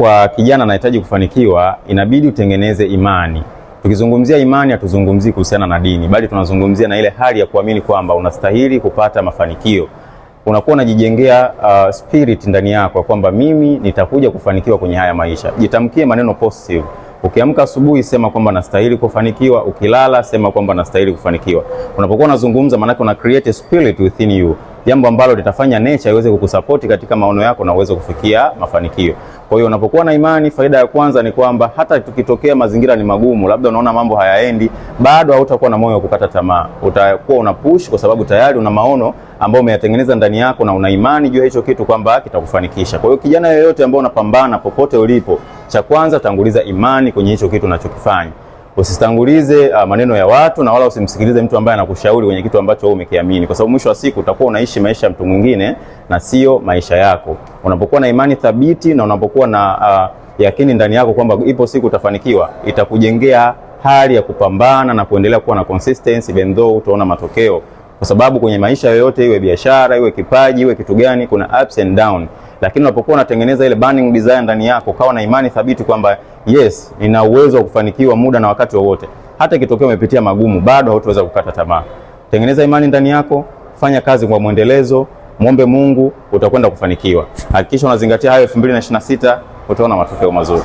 kwa kijana anahitaji kufanikiwa, inabidi utengeneze imani. Tukizungumzia imani, hatuzungumzii kuhusiana na dini, bali tunazungumzia na ile hali ya kuamini kwamba unastahili kupata mafanikio. Unakuwa unajijengea spirit ndani yako kwamba mimi nitakuja kufanikiwa kwenye haya maisha. Jitamkie maneno positive. Ukiamka asubuhi sema kwamba nastahili kufanikiwa, ukilala sema kwamba nastahili kufanikiwa. Unapokuwa unazungumza, maana una create a spirit within you, jambo ambalo litafanya nature iweze kukusupport katika maono yako na uweze kufikia mafanikio. Kwa hiyo unapokuwa na imani, faida ya kwanza ni kwamba hata tukitokea mazingira ni magumu, labda unaona mambo hayaendi, bado hautakuwa na moyo wa kukata tamaa. Utakuwa una push kwa sababu tayari una maono ambayo umeyatengeneza ndani yako na una imani juu ya hicho kitu kwamba kitakufanikisha. Kwa hiyo kijana yeyote ambaye unapambana popote ulipo, cha kwanza tanguliza imani kwenye hicho kitu unachokifanya. Usitangulize maneno ya watu na wala usimsikilize mtu ambaye anakushauri kwenye kitu ambacho wewe umekiamini, kwa sababu mwisho wa siku utakuwa unaishi maisha ya mtu mwingine na sio maisha yako. Unapokuwa na imani thabiti na unapokuwa na yakini ndani yako kwamba ipo siku utafanikiwa, itakujengea hali ya kupambana na kuendelea kuwa na consistency even though utaona matokeo. Kwa sababu kwenye maisha yoyote, iwe biashara, iwe kipaji, iwe kitu gani, kuna ups and down. Lakini unapokuwa unatengeneza ile burning desire ndani yako, kawa na imani thabiti kwamba yes, nina uwezo wa kufanikiwa muda na wakati wowote, hata ikitokea umepitia magumu, bado hautaweza kukata tamaa. Tengeneza imani ndani yako, fanya kazi kwa mwendelezo, muombe Mungu, utakwenda kufanikiwa. Hakikisha unazingatia hayo 2026, utaona matokeo mazuri.